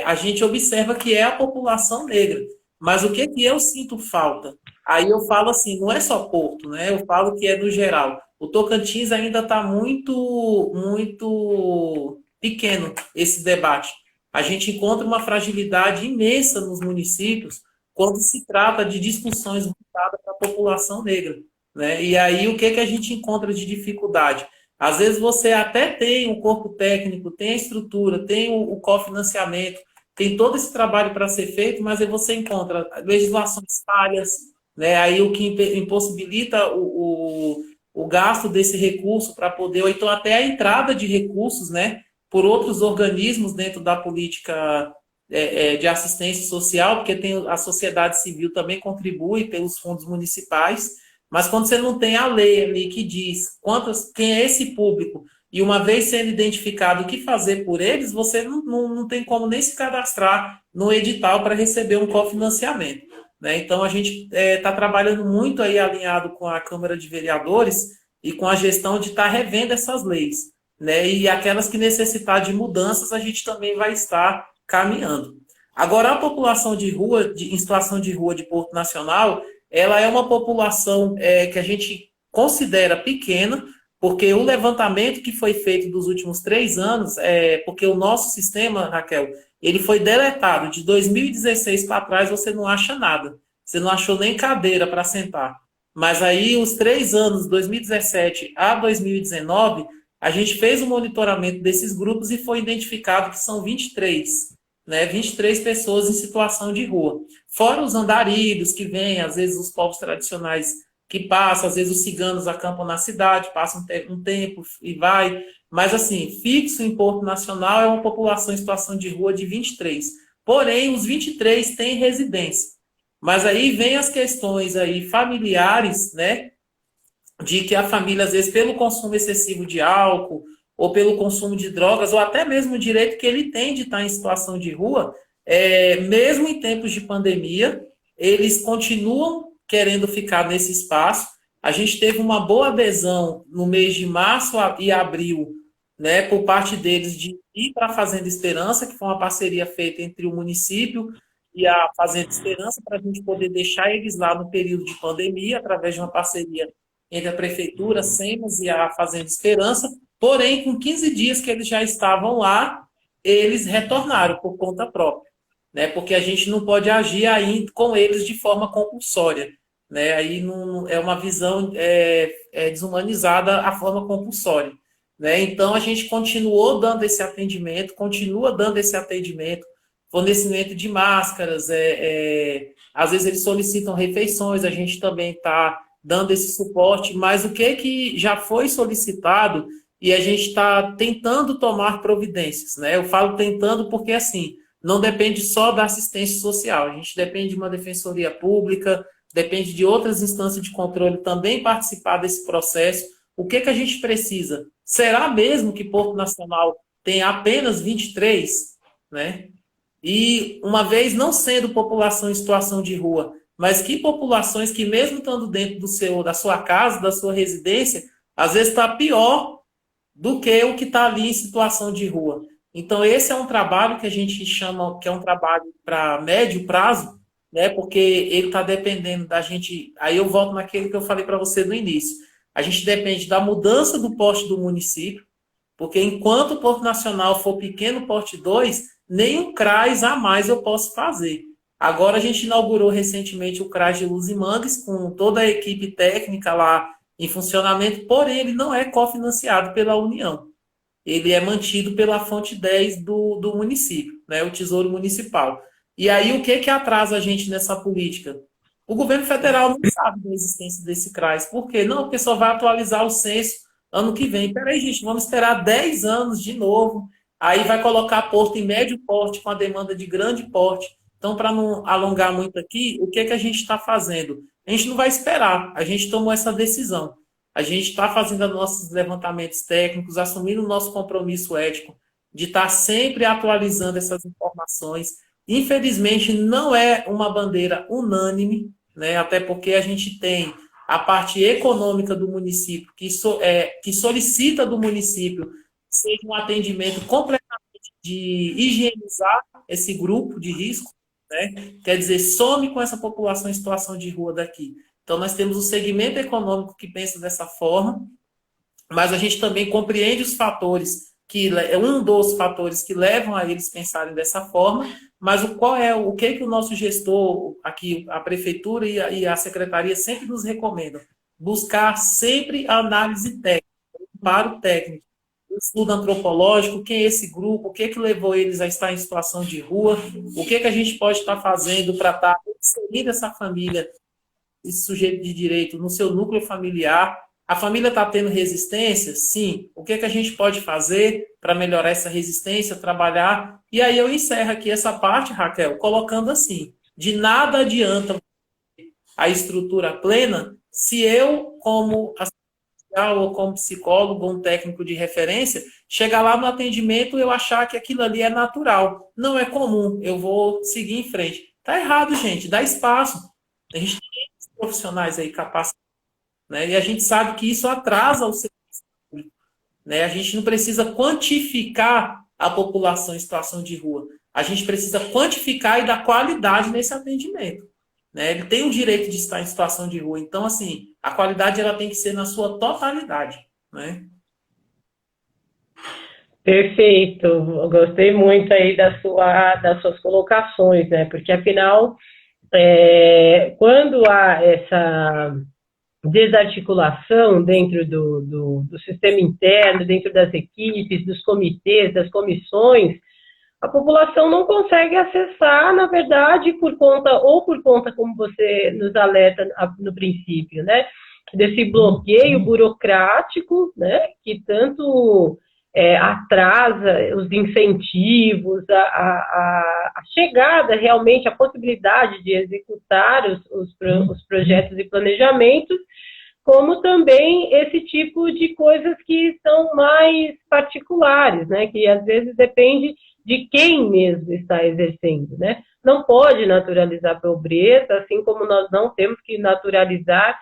a gente observa que é a população negra. Mas o que eu sinto falta? Aí eu falo assim, não é só Porto, né? Eu falo que é no geral. O Tocantins ainda está muito, muito pequeno, esse debate. A gente encontra uma fragilidade imensa nos municípios quando se trata de discussões voltadas para a população negra, né? E aí o que a gente encontra de dificuldade? Às vezes você até tem um corpo técnico, tem a estrutura, tem o cofinanciamento, tem todo esse trabalho para ser feito, mas aí você encontra legislações falhas, né? Aí o que impossibilita o gasto desse recurso para poder, ou então até a entrada de recursos, né, por outros organismos dentro da política de assistência social, porque tem a sociedade civil também contribui pelos fundos municipais, mas quando você não tem a lei ali que diz quem é esse público, e uma vez sendo identificado o que fazer por eles, você não tem como nem se cadastrar no edital para receber um cofinanciamento, né? Então a gente está trabalhando muito aí alinhado com a Câmara de Vereadores e com a gestão de estar revendo essas leis, né? E aquelas que necessitar de mudanças, a gente também vai estar caminhando. Agora, a população de rua, em situação de rua de Porto Nacional, ela é uma população que a gente considera pequena, porque o levantamento que foi feito dos últimos 3 anos, porque o nosso sistema, Raquel, ele foi deletado. De 2016 para trás, você não acha nada. Você não achou nem cadeira para sentar. Mas aí, os 3 anos, 2017 a 2019, a gente fez o monitoramento desses grupos e foi identificado que são 23, né? 23 pessoas em situação de rua. Fora os andarilhos que vêm, às vezes os povos tradicionais que passam, às vezes os ciganos acampam na cidade, passam um tempo e vai. Mas, assim, fixo em Porto Nacional é uma população em situação de rua de 23. Porém, os 23 têm residência. Mas aí vem as questões aí familiares, né? De que a família, às vezes, pelo consumo excessivo de álcool, ou pelo consumo de drogas, ou até mesmo o direito que ele tem de estar em situação de rua, mesmo em tempos de pandemia, eles continuam querendo ficar nesse espaço. A gente teve uma boa adesão no mês de março e abril, né, por parte deles de ir para a Fazenda Esperança, que foi uma parceria feita entre o município e a Fazenda Esperança, para a gente poder deixar eles lá no período de pandemia, através de uma parceria entre a Prefeitura, a SEMAS e a Fazenda Esperança. Porém, com 15 dias que eles já estavam lá, eles retornaram por conta própria, né? Porque a gente não pode agir aí com eles de forma compulsória, né? Aí não, é uma visão desumanizada a forma compulsória, né? Então, a gente continuou dando esse atendimento, continua dando esse atendimento, fornecimento de máscaras, às vezes eles solicitam refeições, a gente também está dando esse suporte, mas o que já foi solicitado e a gente está tentando tomar providências, né? Eu falo tentando porque, assim, não depende só da assistência social, a gente depende de uma defensoria pública, depende de outras instâncias de controle também participar desse processo. O que a gente precisa? Será mesmo que Porto Nacional tem apenas 23, né? E, uma vez não sendo população em situação de rua, mas que populações que, mesmo estando dentro da sua casa, da sua residência, às vezes está pior do que o que está ali em situação de rua. Então, esse é um trabalho que a gente chama, que é um trabalho para médio prazo, né? Porque ele está dependendo da gente. Aí eu volto naquele que eu falei para você no início. A gente depende da mudança do porte do município, porque enquanto o Porto Nacional for pequeno porte 2, nem um CRAS a mais eu posso fazer. Agora a gente inaugurou recentemente o CRAS de Luz e Mangues, com toda a equipe técnica lá em funcionamento, porém ele não é cofinanciado pela União. Ele é mantido pela fonte 10 do município, né, o Tesouro Municipal. E aí o que atrasa a gente nessa política? O governo federal não sabe da existência desse CRAS. Por quê? Não, porque só vai atualizar o censo ano que vem. Peraí, gente, vamos esperar 10 anos de novo. Aí vai colocar porto em médio porte com a demanda de grande porte. Então, para não alongar muito aqui, o que a gente está fazendo? A gente não vai esperar. A gente tomou essa decisão. A gente está fazendo nossos levantamentos técnicos, assumindo o nosso compromisso ético de estar sempre atualizando essas informações. Infelizmente, não é uma bandeira unânime, né? Até porque a gente tem a parte econômica do município, que solicita do município seja um atendimento completamente de higienizar esse grupo de risco, né? Quer dizer, some com essa população em situação de rua daqui. Então, nós temos o segmento econômico que pensa dessa forma, mas a gente também compreende os fatores, que é um dos fatores que levam a eles pensarem dessa forma, mas o que o nosso gestor, aqui, a prefeitura e a secretaria sempre nos recomendam? Buscar sempre a análise técnica, para o técnico, o estudo antropológico, quem é esse grupo, o que levou eles a estar em situação de rua, o que a gente pode estar fazendo para estar inserindo essa família, esse sujeito de direito, no seu núcleo familiar. A família está tendo resistência? Sim. O que a gente pode fazer para melhorar essa resistência, trabalhar? E aí eu encerro aqui essa parte, Raquel, colocando assim, de nada adianta a estrutura plena se eu, como ou como psicólogo, um técnico de referência, chegar lá no atendimento e eu achar que aquilo ali é natural. Não é comum, eu vou seguir em frente. Está errado, gente, dá espaço. A gente tem profissionais aí capazes, né? E a gente sabe que isso atrasa o serviço público, né? A gente não precisa quantificar a população em situação de rua. A gente precisa quantificar e dar qualidade nesse atendimento, né? Ele tem o direito de estar em situação de rua. Então, assim, a qualidade ela tem que ser na sua totalidade, né? Perfeito. Eu gostei muito aí das suas colocações, né? Porque, afinal, quando há essa desarticulação dentro do sistema interno, dentro das equipes, dos comitês, das comissões, a população não consegue acessar, na verdade, por conta, como você nos alerta no princípio, né, desse bloqueio burocrático, né, que tanto atrasa os incentivos, a chegada realmente, a possibilidade de executar os projetos e planejamentos, como também esse tipo de coisas que são mais particulares, né, que às vezes depende de quem mesmo está exercendo, né? Não pode naturalizar a pobreza, assim como nós não temos que naturalizar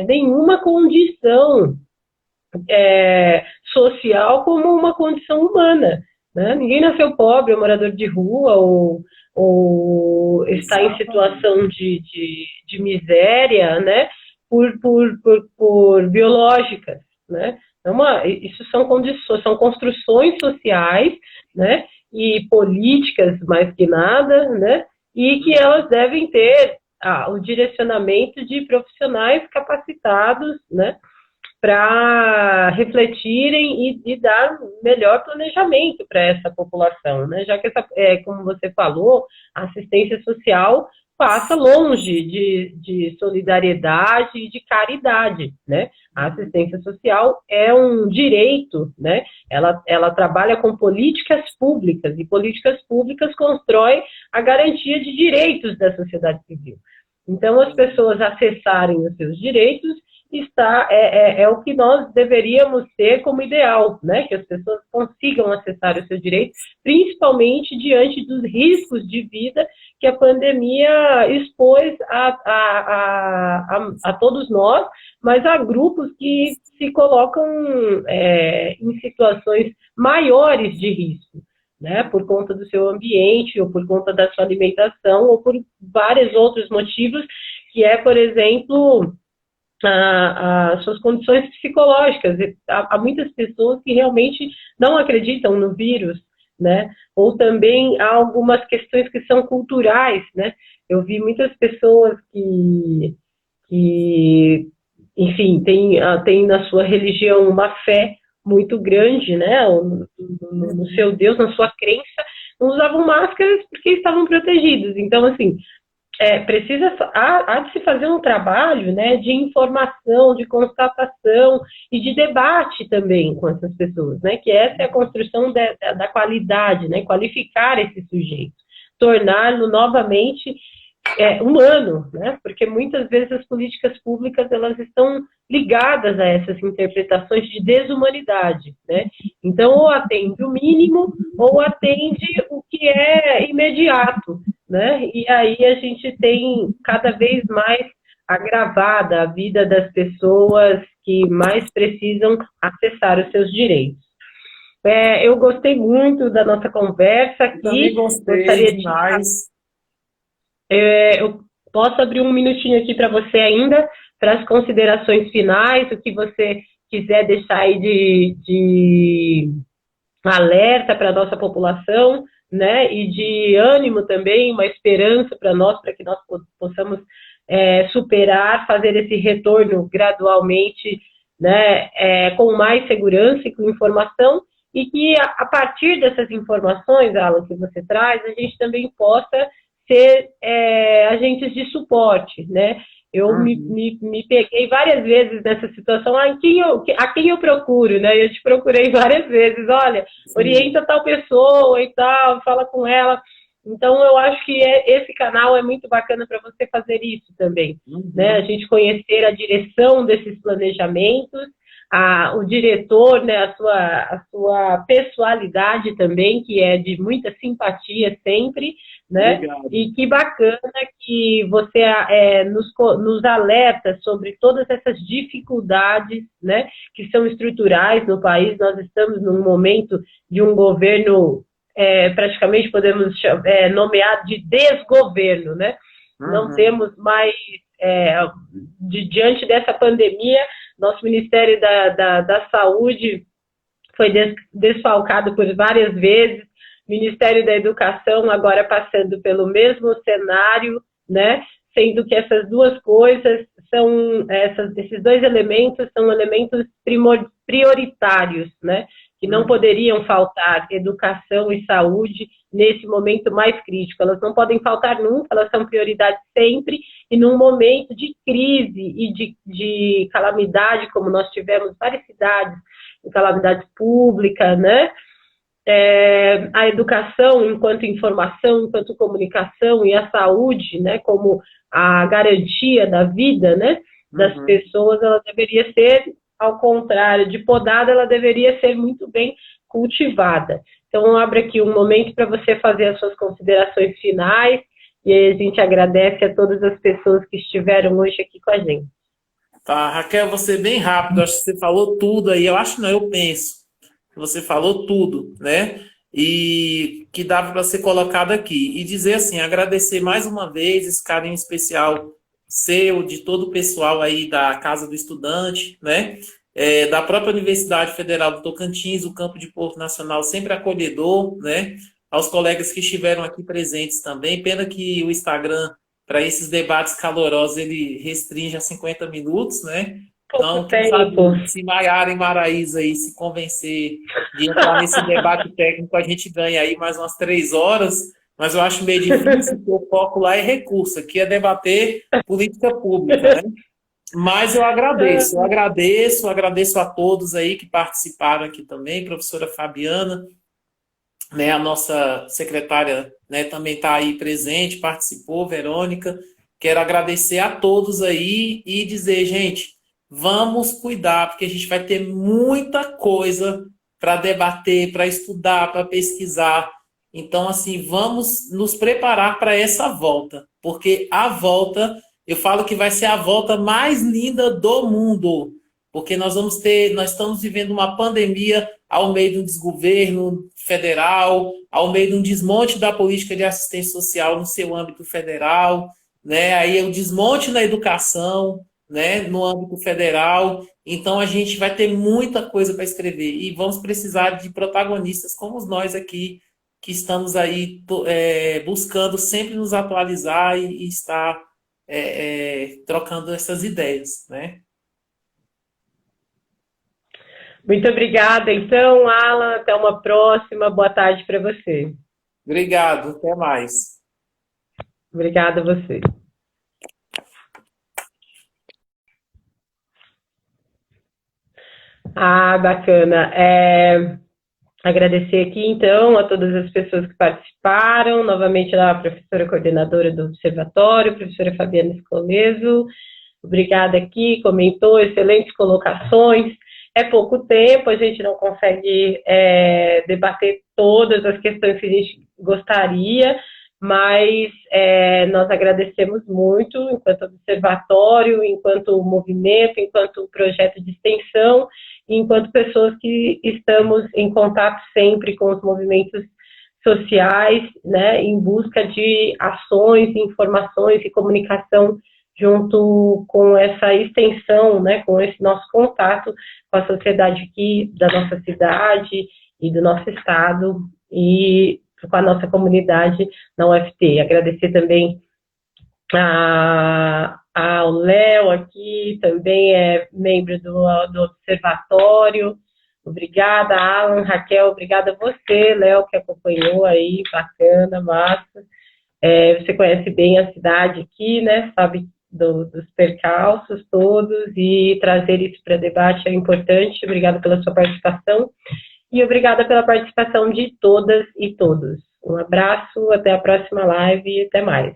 nenhuma condição social como uma condição humana, né? Ninguém nasceu pobre, ou morador de rua, ou está em situação de miséria, né? Por biológicas, né? Isso são condições, são construções sociais, né? E políticas mais que nada, né? E que elas devem ter o direcionamento de profissionais capacitados, né? Para refletirem e dar melhor planejamento para essa população, né? Já que, como você falou, a assistência social passa longe de solidariedade e de caridade, né? A assistência social é um direito, né? Ela trabalha com políticas públicas, e políticas públicas constroem a garantia de direitos da sociedade civil. Então, as pessoas acessarem os seus direitos é o que nós deveríamos ter como ideal, né? Que as pessoas consigam acessar os seus direitos, principalmente diante dos riscos de vida que a pandemia expôs a todos nós, mas há grupos que se colocam em situações maiores de risco, né? Por conta do seu ambiente, ou por conta da sua alimentação, ou por vários outros motivos, que por exemplo, as suas condições psicológicas. Há muitas pessoas que realmente não acreditam no vírus, né? Ou também há algumas questões que são culturais, né? Eu vi muitas pessoas que enfim, tem na sua religião uma fé muito grande, né? No seu Deus, na sua crença, não usavam máscaras porque estavam protegidos. Então, assim, há de se fazer um trabalho, né, de informação, de constatação e de debate também com essas pessoas, né, que essa é a construção da qualidade, né, qualificar esse sujeito, torná-lo novamente humano, né, porque muitas vezes as políticas públicas elas estão ligadas a essas interpretações de desumanidade, né, então ou atende o mínimo ou atende o que é imediato, né? E aí a gente tem cada vez mais agravada a vida das pessoas que mais precisam acessar os seus direitos. Eu gostei muito da nossa conversa aqui. Também gostei demais. Eu posso abrir um minutinho aqui para você ainda, para as considerações finais, o que você quiser deixar aí de alerta para a nossa população, né, e de ânimo também, uma esperança para nós, para que nós possamos superar, fazer esse retorno gradualmente, né, com mais segurança e com informação, e que a partir dessas informações, Alan, que você traz, a gente também possa ser agentes de suporte, né. Eu me peguei várias vezes nessa situação, a quem eu procuro, né? Eu te procurei várias vezes, olha, orienta tal pessoa e tal, fala com ela. Então, eu acho que esse canal é muito bacana para você fazer isso também, né? A gente conhecer a direção desses planejamentos, o diretor, né? A sua pessoalidade também, que é de muita simpatia sempre, né? Obrigado. E que bacana que você nos alerta sobre todas essas dificuldades, né, que são estruturais no país. Nós estamos num momento de um governo, praticamente podemos nomear de desgoverno, né? Não temos mais, diante dessa pandemia, nosso Ministério da Saúde foi desfalcado por várias vezes, Ministério da Educação agora passando pelo mesmo cenário, né? Sendo que essas duas coisas esses dois elementos são elementos prioritários, né? que não poderiam faltar educação e saúde nesse momento mais crítico. Elas não podem faltar nunca, elas são prioridade sempre, e num momento de crise e de calamidade, como nós tivemos várias cidades, calamidade pública, né? A educação enquanto informação, enquanto comunicação, e a saúde, né, como a garantia da vida, né, das pessoas, ela deveria ser, ao contrário de podada, ela deveria ser muito bem cultivada. Então, eu abro aqui um momento para você fazer as suas considerações finais, e aí a gente agradece a todas as pessoas que estiveram hoje aqui com a gente. Tá, Raquel, você bem rápido, acho que você falou tudo aí, eu acho não, eu penso. Você falou tudo, né? E que dava para ser colocado aqui. E dizer assim, agradecer mais uma vez esse carinho especial seu, de todo o pessoal aí da Casa do Estudante, né? Da própria Universidade Federal do Tocantins, o Campo de Porto Nacional sempre acolhedor, né? Aos colegas que estiveram aqui presentes também. Pena que o Instagram, para esses debates calorosos, ele restringe a 50 minutos, né? Então, quem sabe, se Maiara e Maraísa aí se convencer de entrar nesse debate técnico, a gente ganha aí mais umas 3 horas, mas eu acho meio difícil, porque o foco lá é recurso, aqui é debater política pública, né? Mas eu agradeço a todos aí que participaram aqui também, professora Fabiana, né, a nossa secretária, né, também está aí presente, participou, Verônica. Quero agradecer a todos aí e dizer, gente, vamos cuidar, porque a gente vai ter muita coisa para debater, para estudar, para pesquisar. Então, assim, vamos nos preparar para essa volta, porque a volta, eu falo que vai ser a volta mais linda do mundo, porque nós estamos vivendo uma pandemia ao meio de um desgoverno federal, ao meio de um desmonte da política de assistência social no seu âmbito federal, né? Aí o desmonte na educação, né, no âmbito federal. Então a gente vai ter muita coisa para escrever e vamos precisar de protagonistas como nós aqui, que estamos aí buscando sempre nos atualizar e estar trocando essas ideias, né? Muito obrigada, então, Alan. Até uma próxima. Boa tarde para você. Obrigado. Até mais. Obrigada a você. Bacana. Agradecer aqui, então, a todas as pessoas que participaram, novamente a professora coordenadora do Observatório, a professora Fabiana Escoleso, obrigada aqui, comentou, excelentes colocações. É pouco tempo, a gente não consegue debater todas as questões que a gente gostaria, mas nós agradecemos muito, enquanto observatório, enquanto movimento, enquanto projeto de extensão, e enquanto pessoas que estamos em contato sempre com os movimentos sociais, né, em busca de ações, informações e comunicação junto com essa extensão, né, com esse nosso contato com a sociedade aqui da nossa cidade e do nosso estado e com a nossa comunidade na UFT. Agradecer também ao Léo aqui, também é membro do Observatório. Obrigada, Alan, Raquel, obrigada a você, Léo, que acompanhou aí, bacana, massa. Você conhece bem a cidade aqui, né, sabe dos percalços todos, e trazer isso para debate é importante. Obrigada pela sua participação e obrigada pela participação de todas e todos. Um abraço, até a próxima live e até mais.